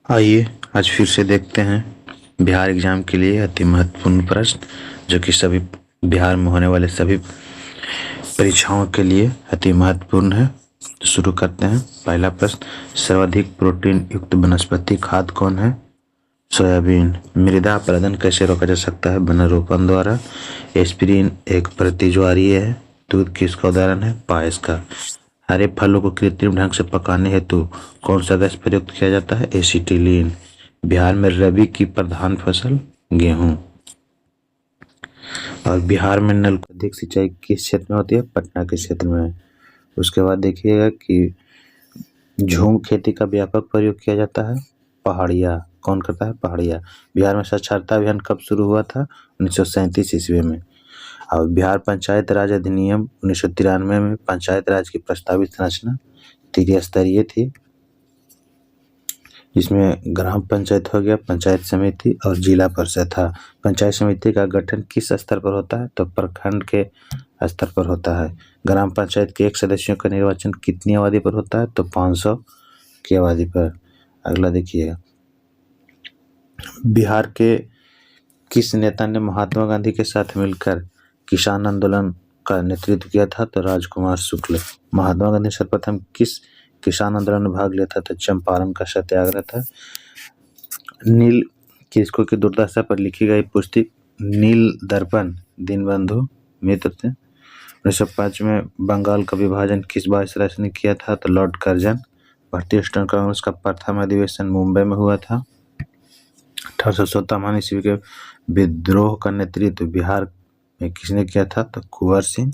आइए आज फिर से देखते हैं बिहार एग्जाम के लिए अति महत्वपूर्ण प्रश्न जो कि सभी बिहार में होने वाले सभी परीक्षाओं के लिए अति महत्वपूर्ण है। तो शुरू करते हैं। पहला प्रश्न, सर्वाधिक प्रोटीन युक्त वनस्पति खाद्य कौन है? सोयाबीन। मृदा अपरदन कैसे रोका जा सकता है? वनरोपण द्वारा। एस्पिरिन एक प्रतिज्वारीय है। दूध किसका उदाहरण है? पायस का। हरे फलों को कृत्रिम ढंग से पकाने हेतु कौन सा गैस प्रयुक्त किया जाता है? एसिटिलीन। बिहार में रबी की प्रधान फसल गेहूं। और बिहार में नल अधिक सिंचाई किस क्षेत्र में होती है? पटना के क्षेत्र में। उसके बाद देखिएगा कि झूम खेती का व्यापक प्रयोग किया जाता है। पहाड़िया कौन करता है? पहाड़िया। बिहार में साक्षरता अभियान कब शुरू हुआ था? 1937 ईस्वी में। और बिहार पंचायत राज अधिनियम 1993 में पंचायत राज की प्रस्तावित संरचना त्रिस्तरीय थी, जिसमें ग्राम पंचायत हो गया, पंचायत समिति और जिला परिषद था। पंचायत समिति का गठन किस स्तर पर होता है? तो प्रखंड के स्तर पर होता है। ग्राम पंचायत के एक सदस्यों का निर्वाचन कितनी आबादी पर होता है? तो 500 की आबादी पर। अगला देखिएगा, बिहार के किस नेता ने महात्मा गांधी के साथ मिलकर किसान आंदोलन का नेतृत्व किया था? तो राजकुमार शुक्ल। महात्मा गांधी सर्वप्रथम किस किसान आंदोलन में भाग लिया था? तो चंपारण का सत्याग्रह था। नील किसको की दुर्दशा पर लिखी गई पुस्तक नील दर्पण दीनबंधु मित्र थे। 1905 में बंगाल का विभाजन किस वायसराय ने किया था? तो लॉर्ड कर्जन। भारतीय स्टेट कांग्रेस का प्रथम अधिवेशन मुंबई में हुआ था। 1857 ईस्वी के विद्रोह का नेतृत्व बिहार में किसने किया था? तो कुंवर सिंह।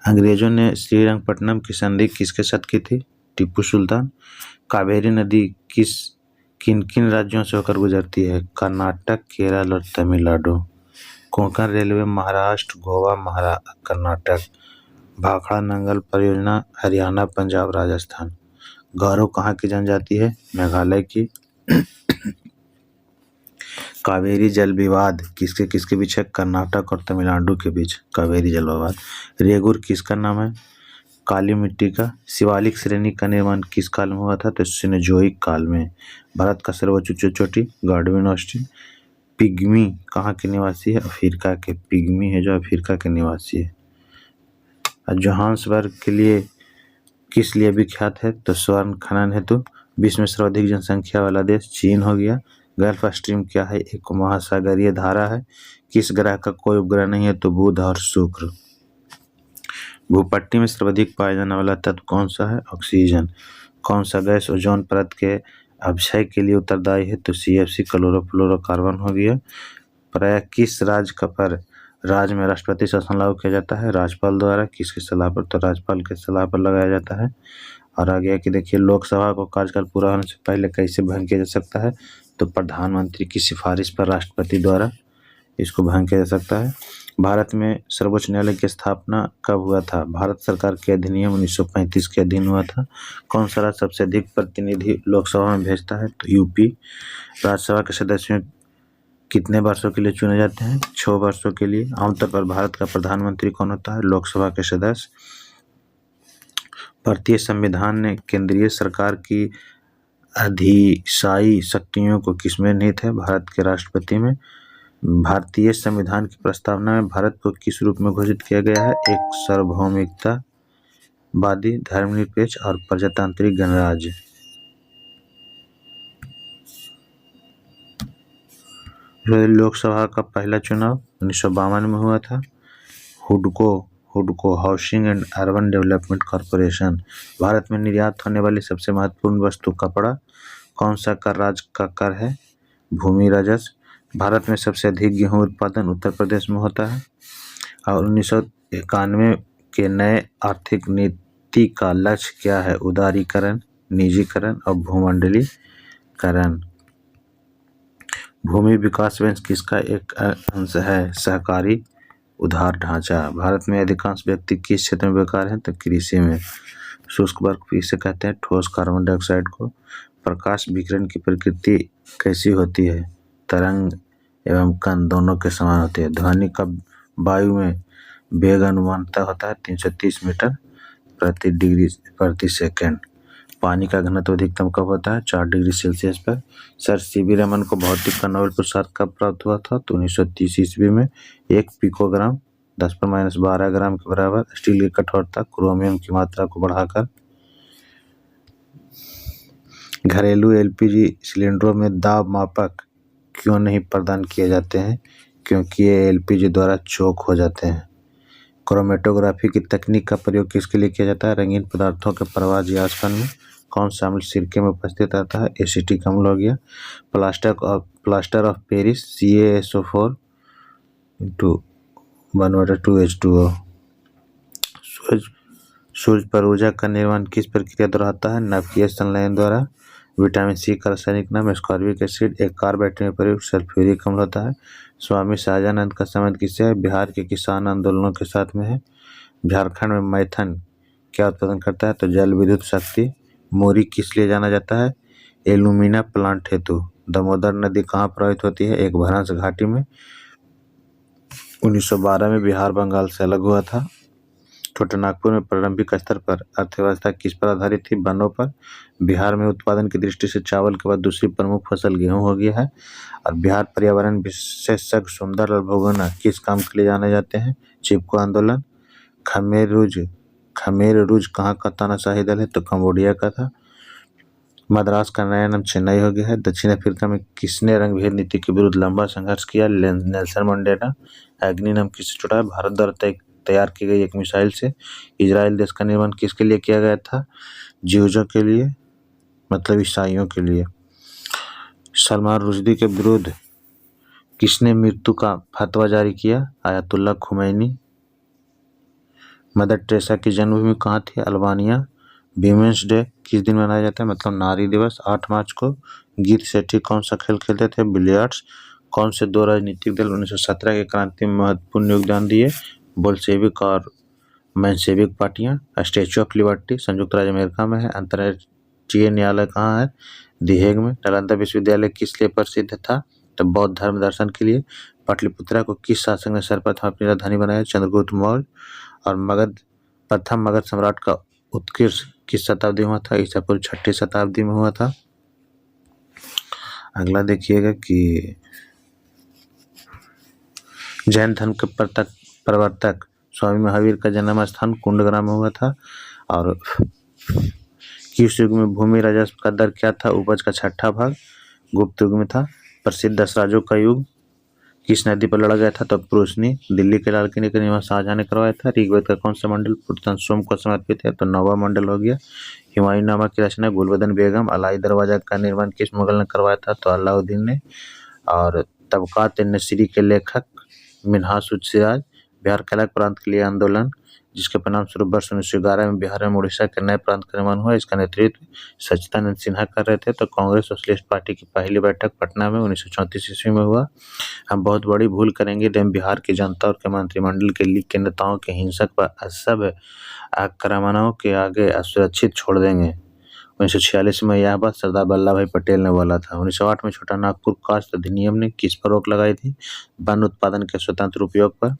अंग्रेजों ने श्रीरंगपट्टनम की संधि किसके साथ की थी? टीपू सुल्तान। कावेरी नदी किन किन राज्यों से होकर गुजरती है? कर्नाटक, केरल और तमिलनाडु। कोंकण रेलवे महाराष्ट्र, गोवा, कर्नाटक। भाखड़ा नंगल परियोजना हरियाणा, पंजाब, राजस्थान। गारो कहाँ की जनजाति है? मेघालय की। कावेरी जल विवाद किसके किसके बीच है? कर्नाटक और तमिलनाडु के बीच कावेरी जल विवाद। रेगुर किसका नाम है? काली मिट्टी का। शिवालिक श्रेणी का निर्माण किस काल में हुआ था? तो सिनेजोइक काल में। भारत का सर्वोच्च चोटी गार्डविन ऑस्टिन। पिग्मी कहाँ के निवासी है? अफ्रीका के। पिग्मी है जो अफ्रीका के निवासी है। जोहान्सबर्ग के लिए किस लिए विख्यात है? तो स्वर्ण खनन हेतु। विश्व में सर्वाधिक जनसंख्या वाला देश चीन हो गया। गल्फ स्ट्रीम क्या है? एक महासागरीय धारा है। किस ग्रह का कोई उपग्रह नहीं है? तो बुध और शुक्र। भूपट्टी में सर्वाधिक पाया जाने वाला तत्व कौन सा है? ऑक्सीजन। कौन सा गैस ओजोन परत के अपक्षय के लिए उत्तरदायी है? तो CFC क्लोरोफ्लोरोकार्बन हो गया। प्राय किस राज्य में राष्ट्रपति शासन लागू किया जाता है? राज्यपाल द्वारा। किसकी सलाह पर? तो राज्यपाल के सलाह पर लगाया जाता है। और आगे कि देखिए, लोकसभा को कार्यकाल पूरा होने से पहले कैसे भंग किया जा सकता है? तो प्रधानमंत्री की सिफारिश पर राष्ट्रपति द्वारा इसको भंग किया जा सकता है। भारत में सर्वोच्च न्यायालय की स्थापना कब हुआ था? भारत सरकार के अधिनियम 1935 के अधीन हुआ था। कौन सा राज्य सबसे अधिक प्रतिनिधि लोकसभा में भेजता है? तो यूपी। राज्यसभा के सदस्य कितने वर्षों के लिए चुने जाते हैं? 6 वर्षों के लिए। आमतौर पर भारत का प्रधानमंत्री कौन होता है? लोकसभा के सदस्य। भारतीय संविधान ने केंद्रीय सरकार की अधिशायी शक्तियों को किसमें निहित है? भारत के राष्ट्रपति में। भारतीय संविधान की प्रस्तावना में भारत को किस रूप में घोषित किया गया है? एक सार्वभौमिकतावादी, धर्मनिरपेक्ष और प्रजातांत्रिक गणराज्य। लोकसभा का पहला चुनाव 1952 में हुआ था। हुडको housing and urban development corporation. Bharat में निर्यात होने वाली सबसे महत्वपूर्ण वस्तु कपड़ा। कौन सा कर राज्य का कर है? भूमि राजस्व। भारत में सबसे अधिक गेहूं उत्पादन उत्तर प्रदेश में होता है। और 1991 के नए आर्थिक नीति का लक्ष्य क्या है? उदारीकरण, निजीकरण और भूमंडलीकरण। भूमि विकास बैंक किसका एक अंश है? सहकारी उधार ढांचा। भारत में अधिकांश व्यक्ति किस क्षेत्र में बेकार हैं? तो कृषि में। शुष्क वर्ग किसे कहते हैं? ठोस कार्बन डाइऑक्साइड को। प्रकाश विकिरण की प्रकृति कैसी होती है? तरंग एवं कण दोनों के समान होती है। ध्वनि का वायु में वेग अनुमानतः होता है 330 मीटर प्रति सेकंड। पानी का घनत्व अधिकतम कब होता है? 4 डिग्री सेल्सियस पर। सर सीवी रमन को भौतिक का नोबेल पुरस्कार कब प्राप्त हुआ था? तो 1930 ईस्वी में। 1 पिकोग्राम 10⁻12 ग्राम के बराबर। स्टील की कठोरता क्रोमियम की मात्रा को बढ़ाकर। घरेलू एलपीजी सिलेंडरों में दाब मापक क्यों नहीं प्रदान किए जाते हैं? क्योंकि ये एलपीजी द्वारा चोक हो जाते हैं। क्रोमेटोग्राफी की तकनीक का प्रयोग किसके लिए किया जाता है? रंगीन पदार्थों के प्रवाह यासपन में। कौन सा अम्ल सिरके में उपस्थित रहता है? एसिटिक अम्ल हो गया। Plaster of Paris CaSO4 × 1/2H2O। सूर्य पर ऊर्जा का निर्माण किस प्रक्रिया द्वारा होता है? नाभिकीय संलयन द्वारा। विटामिन सी का रासायनिक नाम एस्कॉर्बिक एसिड। एक कार बैटरी में प्रयुक्त सल्फ्यूरिक अम्ल होता है। स्वामी शाहजानंद का संबंध किससे है? बिहार के किसान आंदोलनों के साथ में है। झारखंड में मैथन क्या उत्पादन करता है? तो जल विद्युत शक्ति। मोरी किस लिए जाना जाता है? एलुमिना प्लांट हेतु। दामोदर नदी कहाँ प्रवाहित होती है? एक भ्रंश घाटी में। 1912 में बिहार बंगाल से अलग हुआ था। छोटा नागपुर में प्रारंभिक स्तर पर अर्थव्यवस्था किस पर आधारित थी? वनों पर। बिहार में उत्पादन की दृष्टि से चावल के बाद दूसरी प्रमुख फसल गेहूं हो गया है। और बिहार पर्यावरण विशेषज्ञ सुंदरलाल बहुगुणा किस काम के लिए जाने जाते हैं? चिपको आंदोलन। खमेर रूज कहाँ का तानाशाही दल है? तो कंबोडिया का था। मद्रास का नया नाम चेन्नई हो गया है। दक्षिण अफ्रीका में किसने रंगभेद नीति के विरुद्ध लंबा संघर्ष किया? Nelson Mandela. अग्नि नाम किससे छुड़ा है? भारत द्वारा तैयार की गई एक मिसाइल से। इजराइल देश का निर्माण किसके लिए किया गया था? ज्यूजों के लिए, मतलब ईसाइयों के लिए। सलमान रुश्दी के विरुद्ध किसने मृत्यु का फतवा जारी किया? आयतुल्ला खुमैनी। मदर टेरेसा की जन्मभूमि कहाँ थी? अल्बानिया। वीमेंस डे किस दिन मनाया जाता है? मतलब नारी दिवस 8 मार्च को। गीत सेठी कौन सा खेल खेलते थे? बिलियर्ड्स। कौन से 2 राजनीतिक दल 1917 के क्रांति में महत्वपूर्ण योगदान दिए? बोल्शेविक और मेंशेविक पार्टियां। स्टैच्यू ऑफ लिबर्टी संयुक्त राज्य अमेरिका में है। अंतर्राष्ट्रीय न्यायालय कहाँ है? दी हेग में। नालंदा विश्वविद्यालय किस लिए प्रसिद्ध था? तो बौद्ध धर्म दर्शन के लिए। पाटलिपुत्रा को किस शासक ने सर्वप्रथम अपनी राजधानी बनाया? चंद्रगुप्त मौर्य। और प्रथम मगध सम्राट का उत्कर्ष किस शताब्दी में हुआ था? ईसा पूर्व 6ठी शताब्दी में हुआ था। अगला देखिएगा कि जैन धर्म के प्रवर्तक स्वामी महावीर का जन्म स्थान कुंडग्राम में हुआ था। और किस युग में भूमि राजस्व का दर क्या था? उपज का 6ठा भाग। गुप्त युग में था। प्रसिद्ध 10 राजों का युग किस नदी पर लड़ा गया था? तो प्रोशनी। दिल्ली के लाल किले का निर्माण शाहजहां ने करवाया था। ऋग्वेद का कौन सा मंडल पुरुषोत्तम सोम को समर्पित है? तो 9वां मंडल हो गया। हुमायूं नामा की रचना गुलबदन बेगम। अलाई दरवाजा का निर्माण किस मुगल ने करवाया था? तो अलाउद्दीन ने। और तबकात नसीरी के लेखक मिन्हाज उज सिराज। बिहार के अलग प्रांत के लिए आंदोलन जिसके परिणाम स्वरूप वर्ष 1911 में बिहार में उड़ीसा के नए प्रांत का निर्माण हुआ, इसका नेतृत्व सच्चिदानंद सिन्हा कर रहे थे। तो कांग्रेस सोशलिस्ट पार्टी की पहली बैठक पटना में 1934 ईस्वी में हुआ। हम बहुत बड़ी भूल करेंगे जब बिहार की जनता और के मंत्रिमंडल के लीग के नेताओं के हिंसक व असभ्य आक्रमणों के आगे असुरक्षित छोड़ देंगे। 1946 में यह बात सरदार वल्लभ भाई पटेल ने बोला था। 1908 में छोटा नागपुर कास्ट अधिनियम ने किस पर रोक लगाई थी? वन उत्पादन के स्वतंत्र उपयोग पर।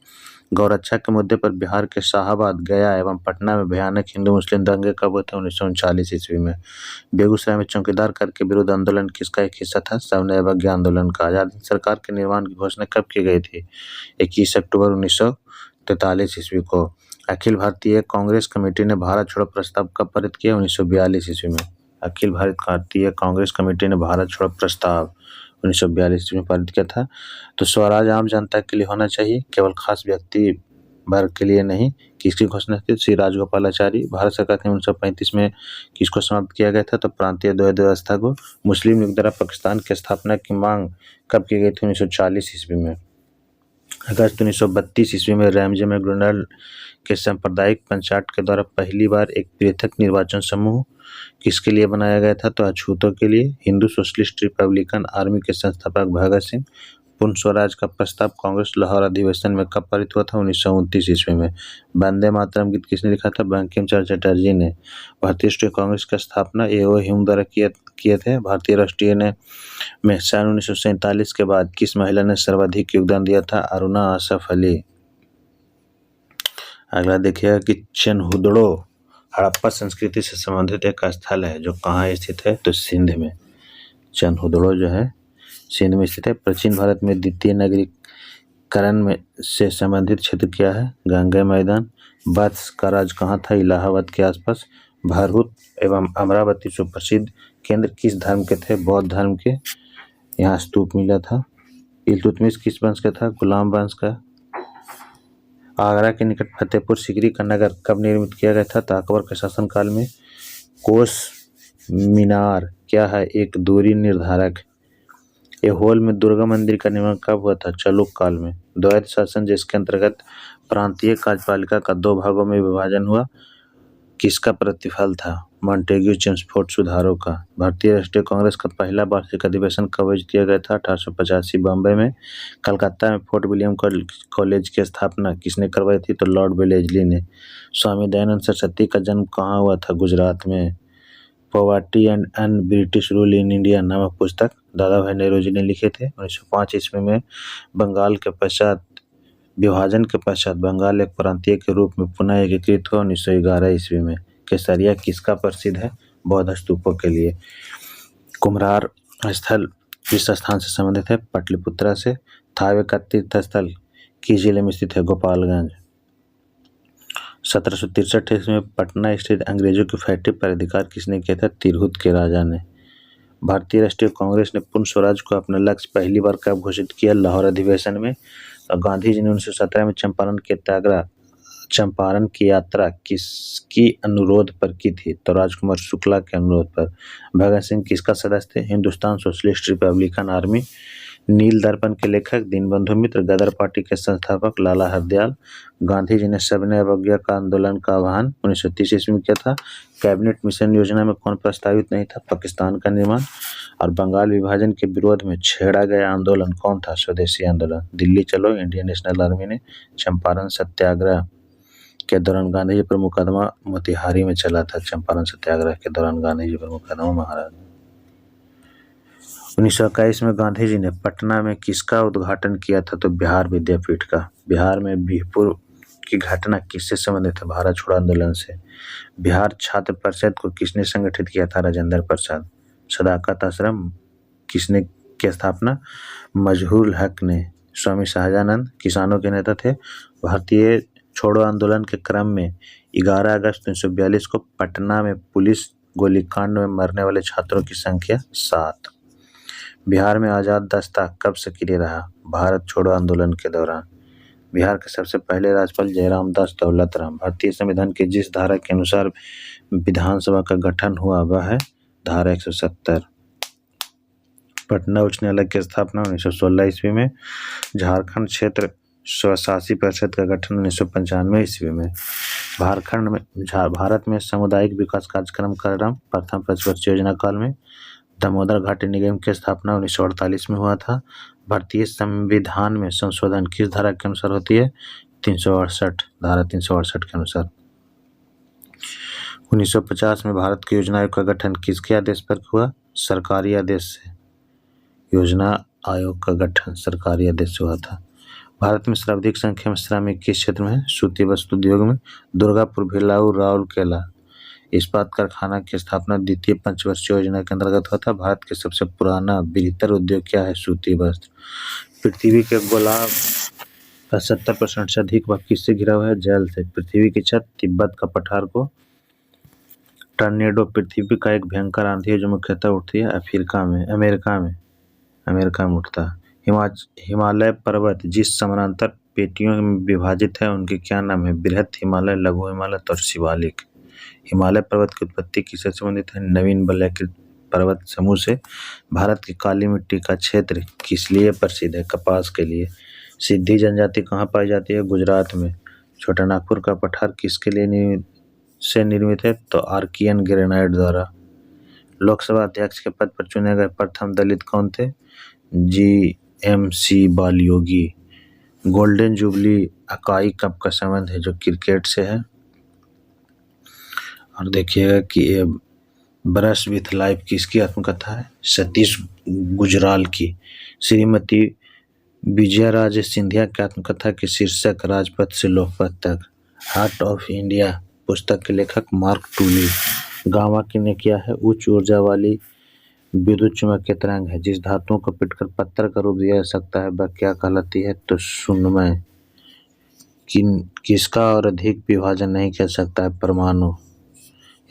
गौरक्षा के मुद्दे पर बिहार के शाहाबाद, गया एवं पटना में भयानक हिंदू मुस्लिम दंगे कब हुए थे? 1939 ईस्वी में। बेगूसराय में चौकीदार कर के विरुद्ध आंदोलन किसका एक हिस्सा था? सविनय अवज्ञा आंदोलन का। आजाद हिंद सरकार के निर्माण की घोषणा कब की गई थी? 21 अक्टूबर 1943 ईस्वी को। अखिल भारतीय कांग्रेस कमेटी ने भारत छोड़ो प्रस्ताव कब पारित किया? 1942 ईस्वी में। अखिल भारतीय कांग्रेस कमेटी ने भारत छोड़ो प्रस्ताव 1942 ईस्वी में पारित किया था। तो स्वराज आम जनता के लिए होना चाहिए, केवल खास व्यक्ति वर्ग के लिए नहीं। किसकी घोषणा की? श्री राजगोपालाचारी। भारत सरकार ने 1935 में किसको समाप्त किया गया था? तो प्रांतीय द्वैध व्यवस्था को। मुस्लिम लीग द्वारा पाकिस्तान की स्थापना की मांग कब की गई थी? 1940 ईस्वी में। अगस्त 1932 ईस्वी में रैमजे मैकडोनाल्ड के सांप्रदायिक पंचायत के द्वारा पहली बार एक पृथक निर्वाचन समूह किसके लिए बनाया गया था? तो अछूतों के लिए। हिंदू सोशलिस्ट रिपब्लिकन आर्मी के संस्थापक भगत सिंह। पूर्ण स्वराज का प्रस्ताव कांग्रेस लाहौर अधिवेशन में कब पारित हुआ था? 1929 ईस्वी में। वंदे मातरम गीत किसने लिखा था? बंकिम चंद्र चटर्जी ने। भारतीय राष्ट्रीय कांग्रेस की स्थापना ए.ओ. ह्यूम द्वारा किए थे। भारतीय राष्ट्रीय ने में सन 1947 के बाद किस महिला ने सर्वाधिक योगदान दिया था? अरुणा आसफ अली। अगला देखिएगा कि चेनहुदड़ो हड़प्पा संस्कृति से संबंधित एक स्थल है जो कहाँ स्थित है, तो सिंध में। चंदहुदड़ो जो है सिंध में स्थित है। प्राचीन भारत में द्वितीय नगरीकरण में से संबंधित क्षेत्र क्या है, गंगा मैदान। वत्स का राज कहाँ था, इलाहाबाद के आसपास। भरहुत एवं अमरावती सुप्रसिद्ध केंद्र किस धर्म के थे, बौद्ध धर्म के। यहाँ स्तूप मिला था। इल्तुतमिश किस वंश का था, गुलाम वंश का। आगरा के निकट फतेहपुर सीकरी का नगर कब निर्मित किया गया था, तो अकबर के शासनकाल में। कोस मीनार क्या है, एक दूरी निर्धारक। ऐहोल में दुर्गा मंदिर का निर्माण कब हुआ था, चालुक्य काल में। द्वैत शासन जिसके अंतर्गत प्रांतीय कार्यपालिका का 2 भागों में विभाजन हुआ, किसका प्रतिफल था, मॉन्टेग्यू चेम्सफोर्ड सुधारों का। भारतीय राष्ट्रीय कांग्रेस का पहला वार्षिक अधिवेशन कब आयोजित किया गया था, 1885 बॉम्बे में। कलकत्ता में फोर्ट विलियम कॉलेज की स्थापना किसने करवाई थी, तो लॉर्ड वेलेस्ली ने। स्वामी दयानंद सरस्वती का जन्म कहाँ हुआ था, गुजरात में। Poverty and British rule in India नामक पुस्तक दादा भाई नौरोजी ने लिखे थे। 1905 ईस्वी में विभाजन के पश्चात बंगाल एक प्रांतीय के रूप में पुनः एकीकृत हुआ। 1911 ईस्वी में। केसरिया किसका प्रसिद्ध है, बौद्ध स्तूपों के लिए। कुम्हरार स्थल किस स्थान से संबंधित है, पाटलिपुत्रा से। थावे का तीर्थ स्थल किस जिले में स्थित है, गोपालगंज। 1763 ईस्वी में पटना स्थित अंग्रेजों की फैक्ट्री पर अधिकार किसने किया था, तिरहुत के राजा ने। भारतीय राष्ट्रीय कांग्रेस ने पूर्ण स्वराज को अपना लक्ष्य पहली बार कब घोषित किया, लाहौर अधिवेशन में। गांधी जी ने 1917 में चंपारण की यात्रा किसकी अनुरोध पर की थी, तो राजकुमार शुक्ला के अनुरोध पर। भगत सिंह किसका सदस्य थे, हिंदुस्तान सोशलिस्ट रिपब्लिकन आर्मी। नील दर्पण के लेखक दीनबंधु मित्र। गदर पार्टी के संस्थापक लाला हरदयाल। गांधी जी ने सविनय अवज्ञा का आंदोलन का आह्वान 1930 ईस्वी में किया था। कैबिनेट मिशन योजना में कौन प्रस्तावित नहीं था, पाकिस्तान का निर्माण। और बंगाल विभाजन के विरोध में छेड़ा गया आंदोलन कौन था, स्वदेशी आंदोलन। दिल्ली चलो इंडियन नेशनल आर्मी ने। चंपारण सत्याग्रह के दौरान गांधी जी पर मुकदमा मोतिहारी में चला था। चंपारण सत्याग्रह के दौरान गांधी जी पर मुकदमा महाराज। 1921 में गांधी जी ने पटना में किसका उद्घाटन किया था, तो बिहार विद्यापीठ का। बिहार में बिहपुर की घटना किससे संबंधित है, भारत छोड़ो आंदोलन से। बिहार छात्र परिषद को किसने संगठित किया था, राजेंद्र प्रसाद। सदाकत आश्रम किसने की स्थापना, मजहूर हक ने। स्वामी शाहजानंद किसानों के नेता थे। भारतीय छोड़ो आंदोलन के क्रम में 11 अगस्त 1942 को पटना में पुलिस गोलीकांड में मरने वाले छात्रों की संख्या 7। बिहार में आजाद दस्ता कब सक्रिय रहा, भारत छोड़ो आंदोलन के दौरान। बिहार के सबसे पहले राज्यपाल जयराम दास दौलत राम। भारतीय संविधान के जिस धारा के अनुसार विधानसभा का गठन हुआ वह है धारा 170। पटना उच्च न्यायालय की स्थापना 1916 ईस्वी में। झारखंड क्षेत्र स्वशासी परिषद का गठन 1995 ईस्वी में। भारत में सामुदायिक विकास कार्यक्रम का आरंभ प्रथम पंचवर्षीय योजना काल में। दामोदर घाटी निगम की स्थापना 1948 में हुआ था। भारतीय संविधान में संशोधन किस धारा के अनुसार होती है, 368, धारा 368 के अनुसार। 1950 में भारत के योजना आयोग का गठन किसके आदेश पर हुआ, सरकारी आदेश से। योजना आयोग का गठन सरकारी आदेश से हुआ था। भारत में सर्वाधिक संख्या में श्रमिक किस क्षेत्र में है, सूती वस्त्र उद्योग में। दुर्गापुर, भिलाऊ, राउरकेला इस्पात कारखाना की स्थापना द्वितीय पंचवर्षीय योजना के अंतर्गत हुआ था। भारत के सबसे पुराना बृहत्तर उद्योग क्या है, सूती वस्त्र। पृथ्वी के गोलार्ध का 70% से अधिक भाग किससे घिरा हुआ है, जल से। पृथ्वी की छत तिब्बत का पठार को। टर्नेडो पृथ्वी का एक भयंकर आंधी है जो मुख्यतः उठती है अमेरिका में उठता है। हिमालय पर्वत जिस समानांतर पेटियों में विभाजित है उनके क्या नाम है, बृहत हिमालय, लघु हिमालय और शिवालिक। हिमालय पर्वत की उत्पत्ति किससे संबंधित है, नवीन वलयकृत पर्वत समूह से। भारत की काली मिट्टी का क्षेत्र किस लिए प्रसिद्ध है, कपास के लिए। सिद्धी जनजाति कहाँ पाई जाती है, गुजरात में। छोटा नागपुर का पठार किसके लिए निर्मित है, तो आर्कियन ग्रेनाइट द्वारा। लोकसभा अध्यक्ष के पद पर चुने गए प्रथम दलित कौन थे, GMC Balayogi. Golden jubilee Akai cup का संबंध है, जो क्रिकेट से है। और देखिएगा कि ये ब्रश विथ लाइफ किसकी आत्मकथा है, सतीश गुजराल की। श्रीमती विजयाराजे सिंधिया की आत्मकथा के शीर्षक राजपथ से लोकपथ तक। हार्ट ऑफ इंडिया पुस्तक के लेखक मार्क टूली। गामा किन्ने क्या है? उच्च ऊर्जा वाली विद्युत चुम्बकीय तरंग है। जिस धातुओं को पीटकर पत्थर का रूप दिया जा सकता है वह क्या कहलाती है? तो शून्यमय। किसका और अधिक विभाजन नहीं कर सकता है? परमाणु।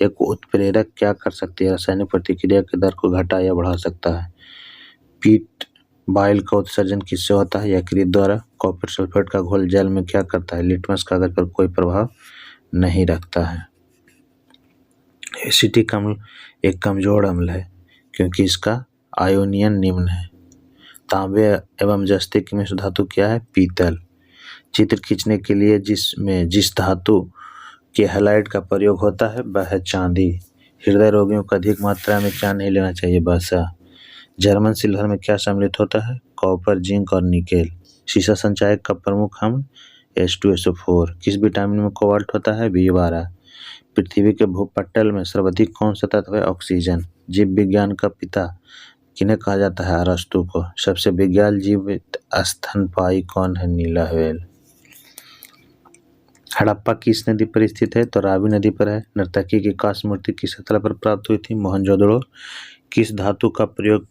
एक उत्प्रेरक क्या कर सकती है? रासायनिक प्रतिक्रिया के दर को घटा या बढ़ा सकता है। पीट बाइल का उत्सर्जन किससे होता है? यकृत द्वारा। कॉपर सल्फेट का घोल जल में क्या करता है? लिटमस कागज पर कोई प्रभाव नहीं रखता है। एसिटिक अम्ल एक कमजोर अम्ल है क्योंकि इसका आयोनियन निम्न है। तांबे एवं जस्ते की मिश्र धातु क्या है? पीतल। चित्र खींचने के लिए जिस धातु के हैलाइड का प्रयोग होता है वह है चांदी। हृदय रोगियों को अधिक मात्रा में क्या नहीं लेना चाहिए? वसा। जर्मन सिल्वर में क्या सम्मिलित होता है? कॉपर, जिंक और निकेल। शीशा संचायक का प्रमुख अम्ल H2SO4। किस विटामिन में कोबाल्ट होता है? B12। पृथ्वी के भूपटल में सर्वाधिक कौन सा तत्व है? ऑक्सीजन। जीव विज्ञान का पिता किन्हें कहा जाता है? अरस्तु को। सबसे विज्ञान जीवित स्तनपायी कौन है? नीला व्हेल। हड़प्पा किस नदी पर स्थित है? तो रावी नदी पर है। नर्तकी की कांस्य मूर्ति किस स्थल पर प्राप्त हुई थी? मोहनजोदड़ो। किस धातु का प्रयोग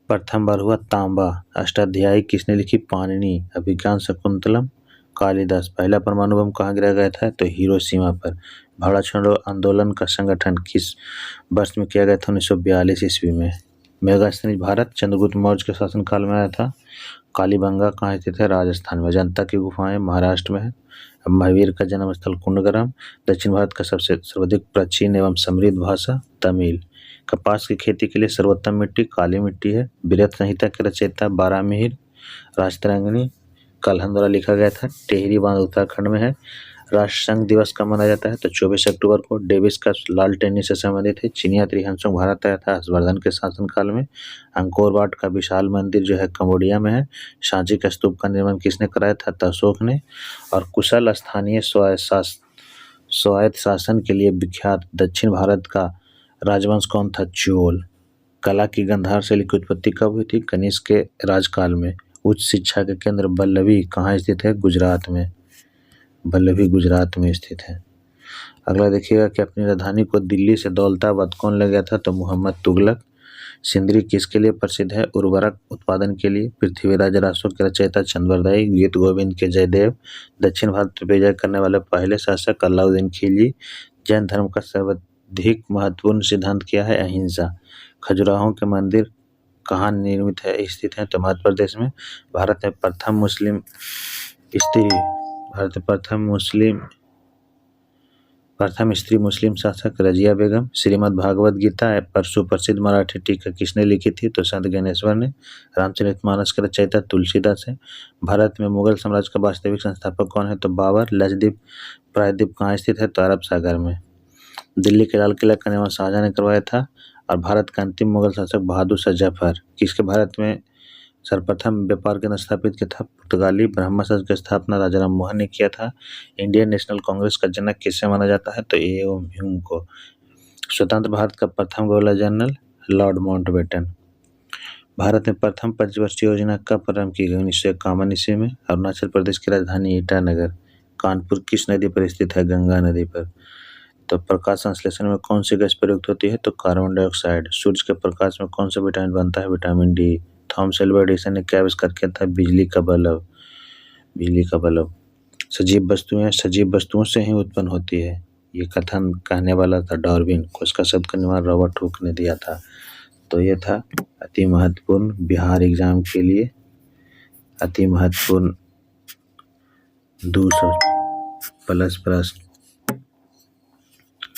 प्रथम बार हुआ? तांबा। अष्टाध्यायी किसने लिखी? पाणिनि। अभिज्ञान शकुंतलम कालिदास। पहला परमाणु बम कहाँ गिराया गया था? तो हिरोशिमा पर। भारत छोड़ो आंदोलन का संगठन किस वर्ष में किया गया था? 1942 ईस्वी में। मेगास्थनीज भारत चंद्रगुप्त मौर्य के शासनकाल में आया था। कालीबंगा कहाँ स्थित है? राजस्थान में। अजंता की गुफाएं महाराष्ट्र में है। महावीर का जन्म स्थल कुंडग्राम। दक्षिण भारत का सबसे सर्वाधिक प्राचीन एवं समृद्ध भाषा तमिल। कपास की खेती के लिए सर्वोत्तम मिट्टी काली मिट्टी है। वृहत संहिता के रचयिता बारामिहिर। राजतरंगिणी कल्हन द्वारा लिखा गया था। टेहरी बांध उत्तराखंड में है। राष्ट्रसंघ दिवस कब मनाया जाता है? तो 24 अक्टूबर को। डेविस का लाल टेनिस से संबंधित है। चिनिया त्रिहंसों भारत आया था हर्षवर्धन के शासनकाल में। अंकोर वाट का विशाल मंदिर जो है कंबोडिया में है। सांची का स्तूप का निर्माण किसने कराया था? तो अशोक ने। और कुशल स्थानीय स्वायत्त शासन के लिए विख्यात दक्षिण भारत का राजवंश कौन था? चोल। कला की गंधार शैली की उत्पत्ति कब हुई थी? कनिष्क के राजकाल में। उच्च शिक्षा के केंद्र वल्लभी कहाँ स्थित है? गुजरात में। वल्लभी गुजरात में स्थित है। अगला देखिएगा कि अपनी राजधानी को दिल्ली से दौलताबाद कौन ले गया था? तो मोहम्मद तुगलक। सिंदरी किसके लिए प्रसिद्ध है? उर्वरक उत्पादन के लिए। पृथ्वीराज रासो के रचयिता चंद्रवरदाई। गीत गोविंद के जयदेव। दक्षिण भारत पर विजय करने वाले पहले शासक अलाउद्दीन खिलजी। जैन धर्म का सर्वाधिक महत्वपूर्ण सिद्धांत क्या है? अहिंसा। खजुराहो के मंदिर कहाँ निर्मित है स्थित है? तो मध्य प्रदेश में। भारत में प्रथम स्त्री मुस्लिम शासक रजिया बेगम। श्रीमद् भागवत गीता पर सुप्रसिद्ध मराठी टीका किसने लिखी थी? तो संत ज्ञानेश्वर ने। रामचरितमानस के रचयिता तुलसीदास है। भारत में मुगल साम्राज्य का वास्तविक संस्थापक कौन है? तो बाबर। लक्षद्वीप प्रायद्वीप कहाँ स्थित है? तो अरब सागर में। दिल्ली के लाल किला का निर्माण शाहजहां ने करवाया था। और भारत का अंतिम मुगल शासक बहादुर शाह जफर। किसके भारत में सर्वप्रथम व्यापार केंद्र स्थापित किया था? पुर्तगाली। ब्रह्म समाज की स्थापना राजा राम मोहन ने किया था। इंडियन नेशनल कांग्रेस का जनक किसे माना जाता है? तो ए.एम. ह्यूम को। स्वतंत्र भारत का प्रथम governor general Lord Mountbatten. Bharat में प्रथम पंचवर्षीय योजना कब प्रारंभ की गई? 1951 ईस्वी में। अरुणाचल प्रदेश की राजधानी ईटानगर। कानपुर किस नदी पर स्थित है? गंगा नदी पर। तो प्रकाश संश्लेषण में कौन सी गैस प्रयुक्त होती है? तो कार्बन डाइऑक्साइड। सूर्य के प्रकाश में कौन सा विटामिन बनता है? Vitamin D. Thomas Alva Edison ने क्या आविष्कार किया था? बिजली का बल्ब। सजीव वस्तुओं से ही उत्पन्न होती है, ये कथन कहने वाला था डार्विन को। इसका शब्द का निर्माण रॉबर्ट हुक ने दिया था। तो ये था अति महत्वपूर्ण बिहार एग्जाम के लिए अति महत्वपूर्ण 200+ प्रश्न।